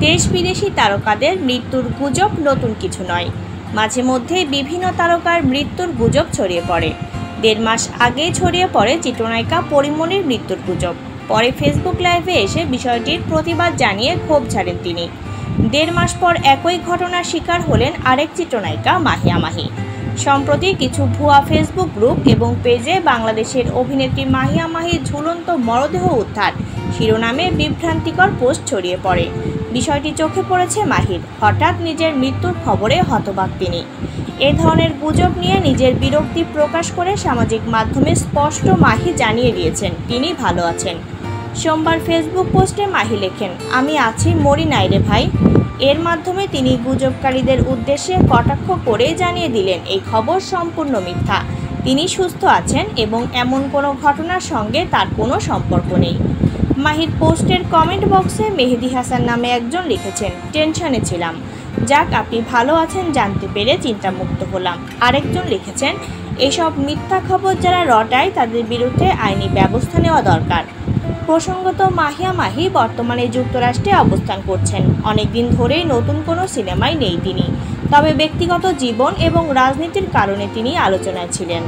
দেশ বিদেশি তারকাদের মৃত্যুর গুজব নতুন কিছু নয়। মাঝে মধ্যে বিভিন্ন তারকার মৃত্যুর গুজব ছড়িয়ে পড়ে। ১.৫ মাস আগেই ছড়িয়ে পড়ে চিত্রনায়িকা পরীমনির মৃত্যুর গুজব। পরে ফেসবুক লাইভে এসে বিষয়টির প্রতিবাদ জানিয়ে ক্ষোভ ঝাড়েন তিনি। ১.৫ মাস পর একই ঘটনার শিকার হলেন আরেক চিত্রনায়িকা মাহিয়া মাহি। সম্প্রতি কিছু ভুয়া ফেসবুক গ্রুপ এবং পেজে বাংলাদেশের অভিনেত্রী মাহিয়া মাহির ঝুলন্ত মরদেহ উদ্ধার শিরোনামে বিভ্রান্তিকর পোস্ট ছড়িয়ে পড়ে। বিষয়টি চোখে পড়েছে মাহির। হঠাৎ নিজের মৃত্যুর খবরে হতবাক তিনি। এ ধরনের গুজব নিয়ে নিজের বিরক্তি প্রকাশ করে সামাজিক মাধ্যমে স্পষ্ট মাহি জানিয়ে দিয়েছেন তিনি ভালো আছেন। সোমবার ফেসবুক পোস্টে মাহি লেখেন, আমি আছি, মরি নাই রে ভাই। এর মাধ্যমে তিনি গুজবকারীদের উদ্দেশ্যে কটাক্ষ করে জানিয়ে দিলেন এই খবর সম্পূর্ণ মিথ্যা। তিনি সুস্থ আছেন এবং এমন কোনো ঘটনার সঙ্গে তার কোনো সম্পর্ক নেই। মাহির পোস্টের কমেন্ট বক্সে মেহেদি হাসান নামে একজন লিখেছেন, টেনশনে ছিলাম, যাক আপনি ভালো আছেন জানতে পেরে চিন্তামুক্ত হলাম। আরেকজন লিখেছেন, এসব মিথ্যা খবর যারা রটায় তাদের বিরুদ্ধে আইনি ব্যবস্থা নেওয়া দরকার। প্রসঙ্গত মাহিয়া মাহি বর্তমানে যুক্তরাষ্ট্রে অবস্থান করছেন। অনেকদিন ধরেই নতুন কোনো সিনেমায় নেই তিনি, তবে ব্যক্তিগত জীবন এবং রাজনীতির কারণে তিনি আলোচনায় ছিলেন।